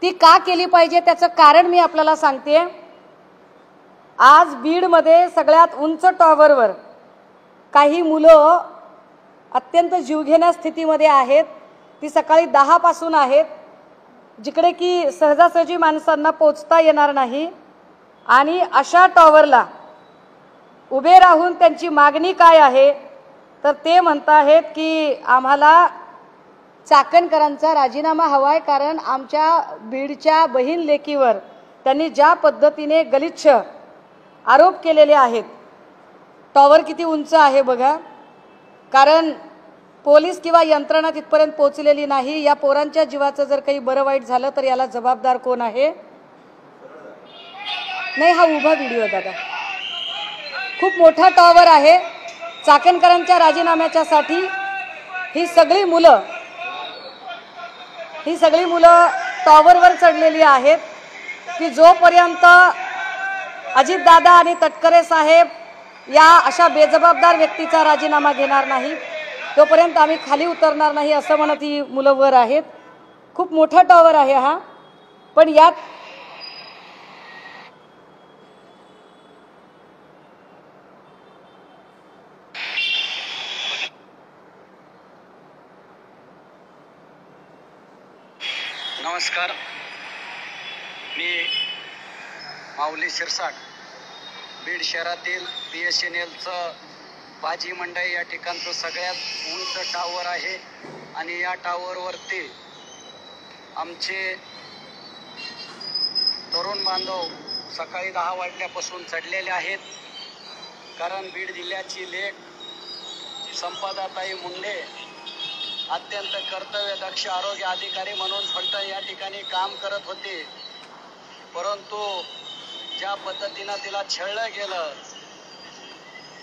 ती का केली पाहिजे त्याचं कारण मी आपल्याला सांगते। आज बीडमध्ये सगळ्यात उंच टॉवरवर काही मुलं अत्यंत जीवघेण्या स्थितीमध्ये आहेत। ती सकाळी 10 पासून आहेत, जिकडे की सहजासहजी माणसांना पोहोचता येणार नाही। आणि अशा टॉवरला उभे राहून त्यांची मागणी काय आहे, तर ते म्हणतात की आम्हाला चाकणकरांचा राजीनामा हवाय, कारण आमच्या बीडच्या बहीण लेकीवर त्यांनी ज्या पद्धतीने गलिच्छ आरोप केलेले आहेत। टॉवर किती उंच आहे बघा, कारण पोलीस किंवा यंत्रणा तिथपर्यंत पोहोचलेली नाही। या पोरांच्या जीवाचं जर काही बरं वाईट झालं तर याला जबाबदार कोण आहे? नाही, हा उभा व्हिडिओ दादा, खूप मोठा टॉवर आहे। चाकणकरांच्या राजीनाम्याच्या साठी ही सगळी मुलं टॉवरवर चढलेली आहेत की जोपर्यंत अजितदादा आणि तटकरे साहेब या अशा बेजबाबदार व्यक्तीचा राजीनामा घेणार नाही तोपर्यंत आम्ही खाली उतरणार नाही, असं म्हणत ही मुलं वर आहेत। खूप मोठा टॉवर आहे हा, पण यात नमस्कार, मी माऊली शिरसाट, बीड शहरातील BSNLचं बाजी मंडई या ठिकाणचं सगळ्यात उंच टावर आहे। आणि या टावरवरती आमचे तरुण बांधव सकाळी 10 वाजल्यापासून चढलेले आहेत, कारण बीड जिल्ह्याची लेक संपदाताई मुंडे अत्यंत कर्तव्यदक्ष आरोग्य अधिकारी म्हणून फक्त या ठिकाणी काम करत होते, परंतु ज्या पद्धतीनं तिला छळलं गेलं,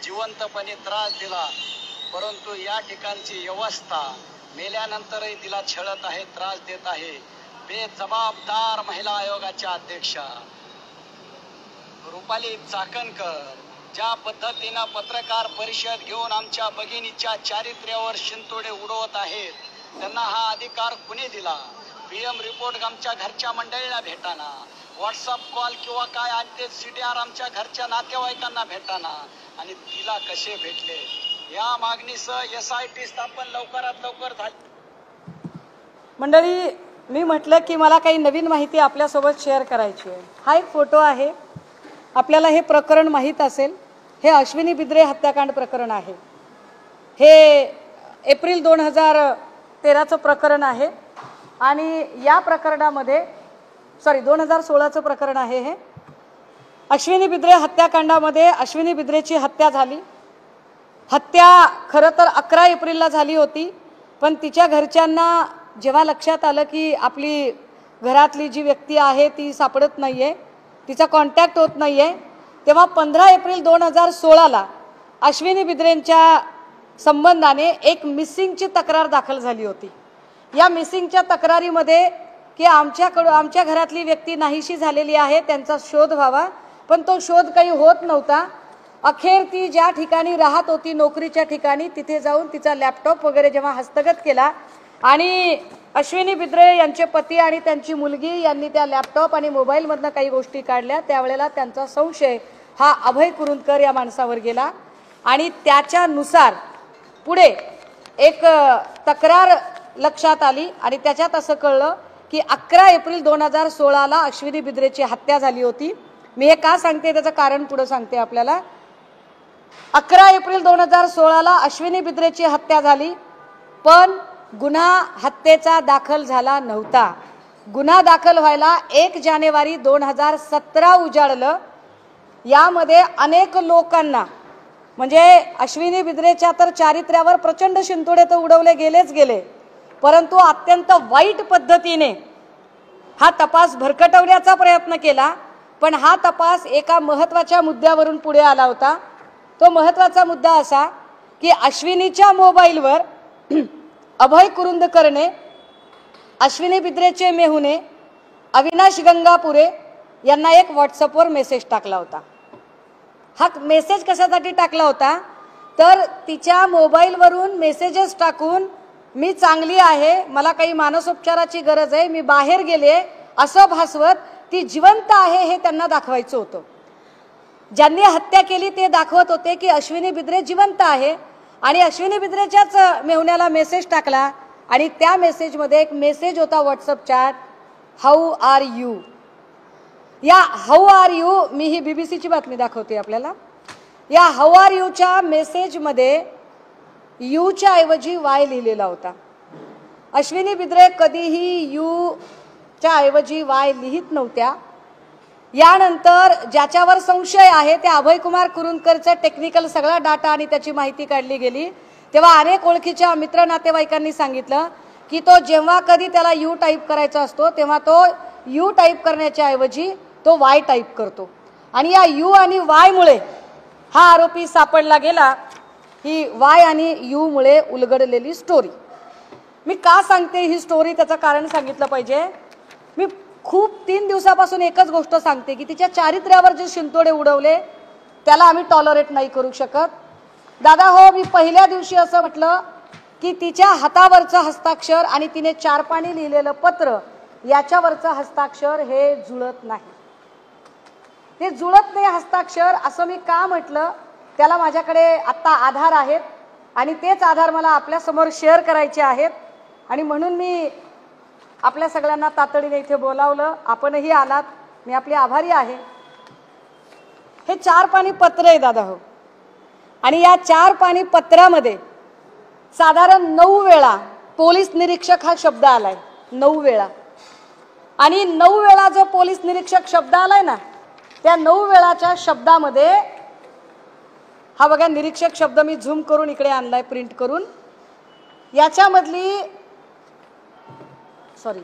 जिवंतपणे त्रास दिला, परंतु या ठिकाणची व्यवस्था मेल्यानंतरही तिला छळत आहे, त्रास देत आहे। बेजबाबदार महिला आयोगाच्या अध्यक्षा रुपाली चाकणकर ज्या पद्धतीनं पत्रकार परिषद घेऊन आमच्या भगिनीच्या चारित्र्यावर शिंतोडे उडवत आहेत, त्यांना हा अधिकार कुणी दिला? PM रिपोर्ट आमच्या घरच्या मंडळीला भेटाना, व्हॉट्सअप कॉल किंवा काय आणते CDR आमच्या घरच्या नातेवाईकांना भेटाना, आणि तिला कसे भेटले? या मागणीसह SIT स्थापन लवकरात लवकर झाली। मंडळी, मी म्हटलं की मला काही नवीन माहिती आपल्यासोबत शेअर करायची आहे। हा एक फोटो आहे, आपल्याला हे प्रकरण माहीत असेल, हे अश्विनी बिद्रे हत्याकांड प्रकरण आहे। हे एप्रिल 2013चं प्रकरण आहे आणि या प्रकरणामध्ये 2016चं प्रकरण आहे। हे अश्विनी बिद्रे हत्याकांडामध्ये अश्विनी बिद्रेची हत्या झाली। हत्या खरं तर 11 एप्रिलला झाली होती, पण तिच्या घरच्यांना जेव्हा लक्षात आलं की आपली घरातली जी व्यक्ती आहे ती सापडत नाहीये, तिचा कॉन्टॅक्ट होत नाहीये, तेव्हा 15 एप्रिल 2016ला अश्विनी बिद्रेंच्या संबंधाने एक मिसिंगची तक्रार दाखल झाली होती। या मिसिंगच्या तक्रारीमध्ये की आमच्या घरातली व्यक्ती नाहीशी झालेली आहे, त्यांचा शोध व्हावा, पण तो शोध काही होत नव्हता। अखेर ती ज्या ठिकाणी राहत होती नोकरीच्या ठिकाणी, तिथे जाऊन तिचा लॅपटॉप वगैरे जेव्हा हस्तगत केला आणि अश्विनी बिद्रे यांचे पती आणि त्यांची मुलगी यांनी त्या लॅपटॉप आणि मोबाईलमधनं काही गोष्टी काढल्या, त्यावेळेला त्यांचा संशय हा अभय कुरुंदकर या माणसावर गेला आणि त्याच्यानुसार पुढे एक तक्रार लक्षात आली आणि त्याच्यात असं कळलं की 11 एप्रिल 2016ला अश्विनी बिद्रेची हत्या झाली होती। मी हे का सांगते त्याचं कारण पुढे सांगते आपल्याला। 11 एप्रिल 2016ला अश्विनी बिद्रेची हत्या झाली, पण गुन्हा हत्येचा दाखल झाला नव्हता। गुन्हा दाखल व्हायला 1 जानेवारी 2017 उजाडलं। यामध्ये अनेक लोकांना, म्हणजे अश्विनी बिद्रेच्या तर चारित्र्यावर प्रचंड शिंतोडे तर उडवले गेलेच गेले, परंतु अत्यंत वाईट पद्धतीने हा तपास भरकटवण्याचा प्रयत्न केला। पण हा तपास एका महत्त्वाच्या मुद्द्यावरून पुढे आला होता। तो महत्त्वाचा मुद्दा असा की अश्विनीच्या मोबाईलवर अभय कुरुंदकरने अश्विनी बिद्रेचे मेहुणे अविनाश गंगापुरे यांना एक व्हॉट्सअपवर मेसेज टाकला होता। हा मेसेज कशासाठी टाकला होता, तर तिच्या मोबाईलवरून मेसेजेस टाकून मी चांगली आहे, मला काही मानसोपचाराची गरज आहे, मी बाहेर गेले असं भासवत ती जिवंत आहे हे त्यांना दाखवायचं होतं. ज्यांनी हत्या केली ते दाखवत होते की अश्विनी बिद्रे जिवंत आहे आणि अश्विनी बिद्रेच्याच मेहुण्याला मेसेज टाकला आणि त्या मेसेजमध्ये एक मेसेज होता WhatsApp chat, how are you. या हाऊ आर यू, मी ही बीबीसीची बातमी दाखवते आपल्याला. या हाऊ आर यूच्या मेसेजमध्ये यूच्या ऐवजी वाय लिहिलेला होता. अश्विनी बिद्रे कधीही यूच्या ऐवजी वाय लिहित नव्हत्या. यानंतर ज्याच्यावर संशय आहे त्या अभयकुमार कुरुंदकरचा टेक्निकल सगळा डाटा आणि त्याची माहिती काढली गेली. तेव्हा अनेक ओळखीच्या मित्र नातेवाईकांनी सांगितलं की तो जेव्हा कधी त्याला यू टाईप करायचा असतो तेव्हा तो यू टाईप करण्याच्या ऐवजी तो वाय टाईप करतो आणि या यू आणि वाय मुळे हा आरोपी सापडला गेला. ही वाय आणि यू मुळे उलगडलेली स्टोरी. मी का सांगते ही स्टोरी, त्याचं कारण सांगितलं पाहिजे. मी खूप 3 दिवसापासून एकच गोष्ट सांगते की तिच्या चारित्र्यावर जे शिंतोडे उडवले त्याला आम्ही टॉलरेट नाही करू शकत. दादा हो, मी पहिल्या दिवशी असं म्हटलं की तिच्या हातावरचं हस्ताक्षर आणि तिने 4 पानी लिहिलेलं पत्र याच्यावरचं हस्ताक्षर हे जुळत नाही. ते जुळत नाही हस्ताक्षर असं मी का म्हटलं, त्याला माझ्याकडे आत्ता आधार आहेत आणि तेच आधार मला आपल्यासमोर शेअर करायचे आहेत आणि म्हणून मी आपल्या सगळ्यांना तातडीने इथे बोलावलं. आपणही आलात, मी आपली आभारी आहे. हे 4 पानी पत्र आहे दादा हो आणि या 4 पानी पत्रामध्ये साधारण 9 वेळा पोलीस निरीक्षक हा शब्द आलाय. 9 वेळा. आणि 9 वेळा जो पोलीस निरीक्षक शब्द आलाय ना, त्या 9 वेळाच्या शब्दामध्ये हा बघा निरीक्षक शब्द मी झूम करून इकडे आणलाय प्रिंट करून. याच्यामधली सॉरी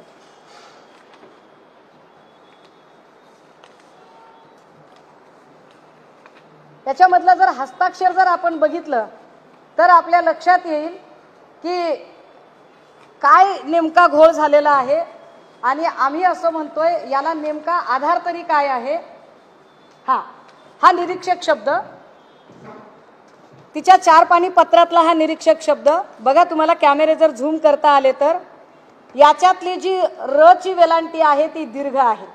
त्याच्यामधलं जर हस्ताक्षर जर आपण बघितलं तर आपल्या लक्षात येईल की काय नेमका घोळ झालेला आहे आणि आम्ही असं म्हणतोय याला नेमका आधार तरी काय आहे. हा निरीक्षक शब्द, तिच्या 4 पानी पत्रातला हा निरीक्षक शब्द बघा. तुम्हाला कॅमेरे जर झूम करता आले तर याच्यातली जी र ची वेलांटी आहे ती दीर्घ आहे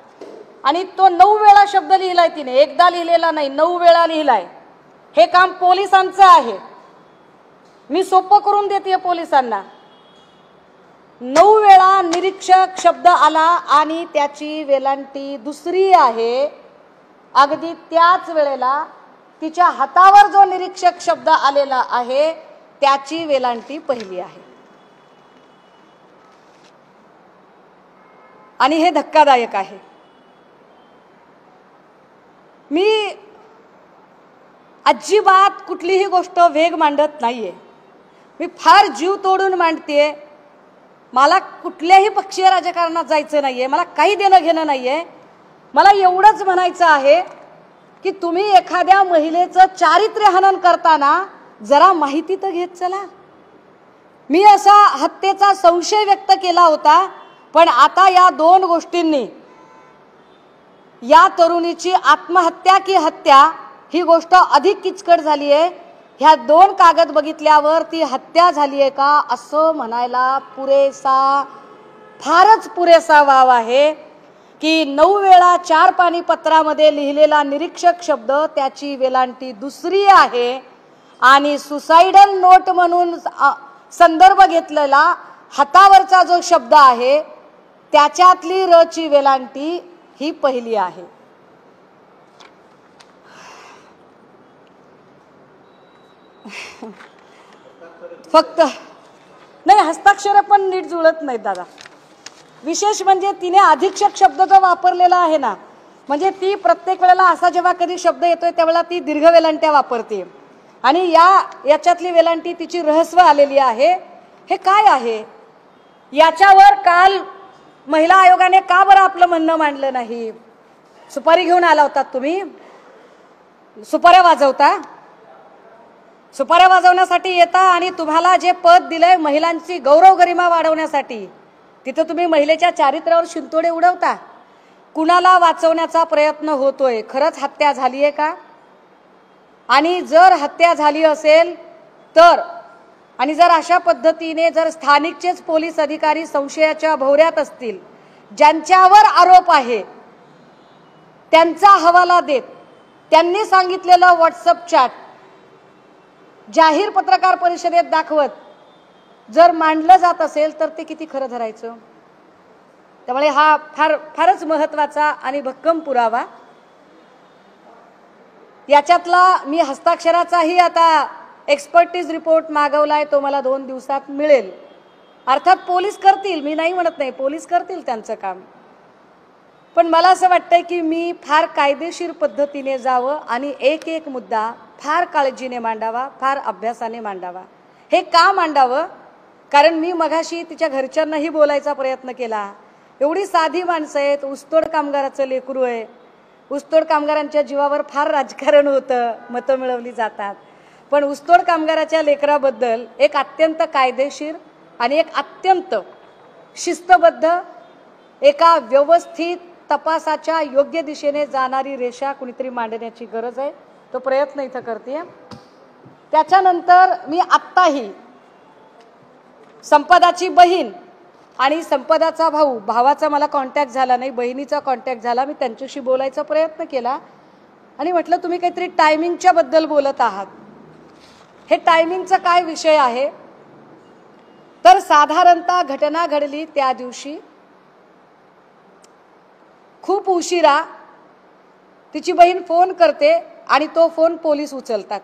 आणि तो 9 वेळा शब्द लिहिलाय तिने, एकदा लिहिलेला नाही, 9 वेळा लिहिलाय. हे काम पोलिसांचं आहे. मी सोपं करून देते पोलिसांना. 9 वेळा निरीक्षक शब्द आला आणि त्याची वेलांटी दुसरी आहे. अगदी त्याच वेळेला तिच्या हातावर जो निरीक्षक शब्द आलेला आहे त्याची वेलांटी पहिली आहे आणि हे धक्कादायक आहे. मी अजिबात कुठलीही गोष्ट वेग मांडत नाहीये. मी फार जीव तोडून मांडतेय. मला कुठल्याही पक्षीय राजकारणात जायचं नाहीये, मला काही देणं घेणं नाहीये. मला एवढंच म्हणायचं आहे की तुम्ही एखाद्या महिलेचं चारित्र्य हनन करताना जरा माहिती तर घेत चला. मी असा हत्येचा संशय व्यक्त केला होता, पण आता या 2 गोष्टींनी या तरुणीची आत्महत्या की हत्या ही गोष्ट अधिक किचकट झाली आहे. ह्या 2 कागद बघितल्यावर ती हत्या झाली आहे का असं म्हणायला फारच पुरेसा वाव आहे की 9 वेळा 4 पानी पत्रामध्ये लिहिलेला निरीक्षक शब्द त्याची वेलांटी दुसरी आहे आणि सुसाइडल नोट म्हणून संदर्भ घेतलेला हातावरचा जो शब्द आहे त्याच्यातली र ची वेलांटी ही पहिली आहे. फक्त नाही, हस्ताक्षर पण नीट जुळत नाहीत दादा. विशेष म्हणजे तिने अधीक्षक शब्द जो वापरलेला आहे ना, म्हणजे ती प्रत्येक वेळेला असा जेव्हा कधी शब्द येतोय त्यावेळेला ती दीर्घ वेलांट्या वापरते आणि याच्यातली वेलांटी तिची रहस्व आलेली आहे. हे काय आहे याच्यावर काल महिला आयोगाने का बरं आपलं म्हणणं मांडलं नाही? सुपारी घेऊन आला होता तुम्ही, सुपाऱ्या वाजवता, सुपाऱ्या वाजवण्यासाठी येता आणि तुम्हाला जे पद दिलंय महिलांची गौरव गरिमा वाढवण्यासाठी तिथं तुम्ही महिलेच्या चारित्र्यावर शिंतोडे उडवता. कुणाला वाचवण्याचा प्रयत्न होतोय? खरंच हत्या झालीये का? आणि जर हत्या झाली असेल तर, आणि जर अशा पद्धतीने जर स्थानिकचेच पोलीस अधिकारी संशयाच्या भोवऱ्यात असतील, ज्यांच्यावर आरोप आहे त्यांचा हवाला देत त्यांनी सांगितलेलं व्हॉट्सअप चॅट जाहीर पत्रकार परिषदेत दाखवत जर मांडलं जात असेल तर ते किती खरं धरायचं? त्यामुळे हा फारच महत्त्वाचा आणि भक्कम पुरावा. याच्यातला मी हस्ताक्षराचाही आता एक्सपर्टीज रिपोर्ट मागवलाय, तो मला 2 दिवसात मिळेल. अर्थात पोलीस करतील, मी नाही म्हणत नाही, पोलीस करतील त्यांचं काम. पण मला असं वाटतंय की मी फार कायदेशीर पद्धतीने जावं आणि एक एक मुद्दा फार काळजीने मांडावा, फार अभ्यासाने मांडावा. हे का मांडावं? कारण मी मगाशी तिच्या घरच्यांनाही बोलायचा प्रयत्न केला. एवढी साधी माणसं आहेत, ऊसतोड कामगाराचं लेकरू आहे, ऊसतोड कामगारांच्या जीवावर फार राजकारण होतं, मतं मिळवली जातात. पण ऊसतोड कामगाराच्या लेकराबद्दल एक अत्यंत कायदेशीर आणि एक अत्यंत शिस्तबद्ध, एका व्यवस्थित तपासाच्या योग्य दिशेने जाणारी रेषा कुणीतरी मांडण्याची गरज आहे. तो प्रयत्न इथं करते. त्याच्यानंतर मी आत्ताही संपदाची बहीण आणि संपदाचा भाऊ, भावाचा मला कॉन्टॅक्ट झाला नाही, बहिणीचा कॉन्टॅक्ट झाला. मी त्यांच्याशी बोलायचा प्रयत्न केला आणि म्हटलं तुम्ही काहीतरी टायमिंगच्या बद्दल बोलत आहात. हे टायमिंगचा काय विषय आहे? तर साधारणतः घटना घडली त्या दिवशी खूप उशिरा तिची बहीण फोन करते आणि तो फोन पोलीस उचलतात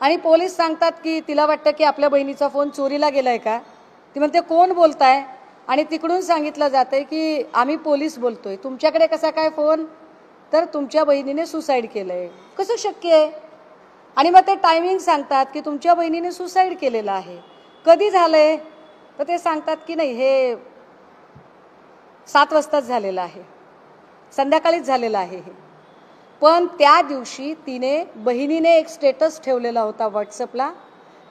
आणि पोलीस सांगतात की तिला वाटतं की आपल्या बहिणीचा फोन चोरीला गेलाय का. ती म्हणते कोण बोलताय? आणि तिकडून सांगितलं जातंय की आम्ही पोलीस बोलतोय. तुमच्याकडे कसा काय फोन? तर तुमच्या बहिणीने सुसाईड केलंय. कसं शक्य आहे? आणि मग ते टायमिंग सांगतात की तुमच्या बहिणीने सुसाईड केलेलं आहे. कधी झालंय? तर ते सांगतात की नाही, हे 7 वाजताच झालेलं आहे, संध्याकाळीच झालेलं आहे हे. पण त्या दिवशी बहिणीने एक स्टेटस ठेवलेला होता व्हॉट्सअपला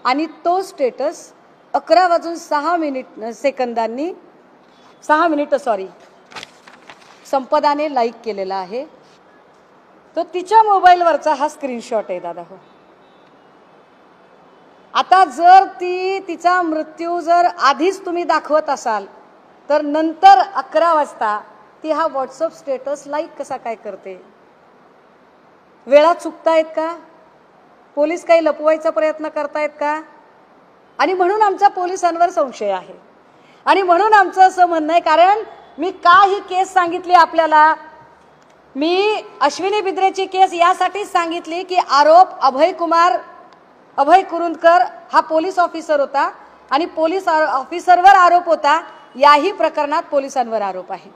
आणि तो स्टेटस 11:06 संपदाने लाईक केलेला आहे. तो तिच्या मोबाईलवरचा हा स्क्रीनशॉट आहे दादा. हो, आता जर तिचा मृत्यू जर आधीच तुम्ही दाखवत असाल तर नंतर 11 वाजता ती हा व्हॉट्सअप स्टेटस लाईक कसा काय करते? वेळा चुकतायत का? पोलीस काही लपवायचा प्रयत्न करतायत का? आणि म्हणून आमचा पोलिसांवर संशय आहे आणि म्हणून आमचं असं म्हणणं आहे, कारण मी का ही केस सांगितली आपल्याला, मी अश्विनी बिद्रेची केस यासाठीच सांगितली की आरोप अभय कुरुंदकर हा पोलीस ऑफिसर होता आणि पोलीस ऑफिसरवर आरोप होता. याही प्रकरणात पोलिसांवर आरोप आहे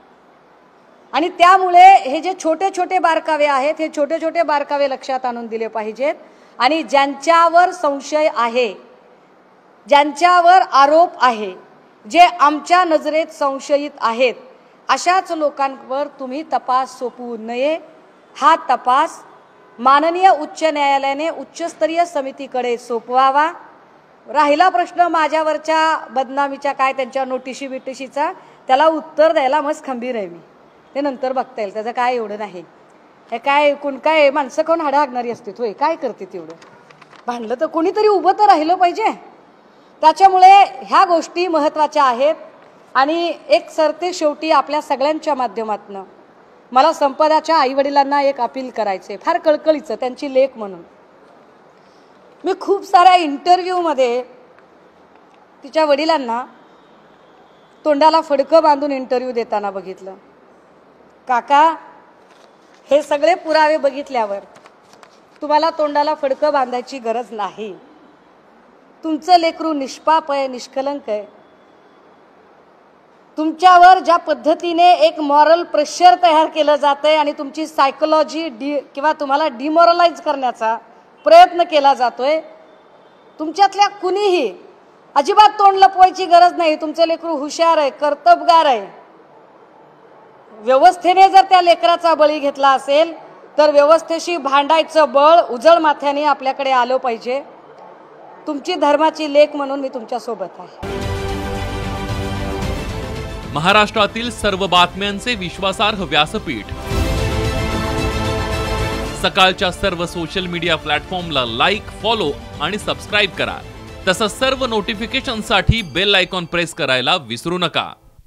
आणि त्यामुळे हे जे छोटे छोटे बारकावे आहेत, हे छोटे छोटे बारकावे लक्षात आणून दिले पाहिजेत. आणि ज्यांच्यावर संशय आहे, ज्यांच्यावर आरोप आहे, जे आमच्या नजरेत संशयित आहेत, अशाच लोकांवर तुम्ही तपास सोपवू नये. हा तपास माननीय उच्च न्यायालयाने उच्चस्तरीय समितीकडे सोपवावा. राहिला प्रश्न माझ्यावरच्या बदनामीच्या, काय त्यांच्या नोटिशी बिटिशीचा, त्याला उत्तर द्यायला मस्त खंबीर आहे मी. ते नंतर बघता येईल, त्याचं काय एवढं नाही. हे काय माणसं कोण हाडं हागणारी असते, होय काय करते तेवढं. भांडलं तर कोणीतरी उभं तर राहिलं पाहिजे. त्याच्यामुळे ह्या गोष्टी महत्त्वाच्या आहेत. आणि एक सरते शेवटी आपल्या सगळ्यांच्या माध्यमातून मला संपदाच्या आईवडिलांना एक अपील करायचे, फार कळकळीचं, त्यांची लेक म्हणून. मी खूप साऱ्या इंटरव्ह्यूमध्ये तिच्या वडिलांना तोंडाला फडकं बांधून इंटरव्ह्यू देताना बघितलं. काका, हे सगळे पुरावे बघितल्यावर तुम्हाला तोंडाला फडकं बांधायची गरज नाही. तुमचं लेकरू निष्पाप आहे, निष्कलंक आहे. तुमच्यावर ज्या पद्धतीने एक मॉरल प्रेशर तयार केलं जातंय आणि तुमची सायकोलॉजी किंवा तुम्हाला डिमोरलाइज करण्याचा प्रयत्न केला जातोय, तुमच्यातल्या कुणीही अजिबात तोंड लपवायची गरज नाही. तुमचं लेकरू हुशार आहे, कर्तबगार आहे. व्यवस्थेने जर त्या लेकराचा बळी घेतला असेल तर व्यवस्थेशी भांडायचं बळ उजळ माथ्याने आपल्याकडे आलं पाहिजे. तुमची धर्माची लेक म्हणून मी तुमच्या सोबत आहे. महाराष्ट्रातील सर्व बातम्यांचे विश्वासार्ह व्यासपीठ, सकाळच्या सर्व सोशल मीडिया प्लॅटफॉर्मला लाईक, फॉलो आणि सबस्क्राईब करा. तसंच सर्व नोटिफिकेशनसाठी बेल आयकॉन प्रेस करायला विसरू नका.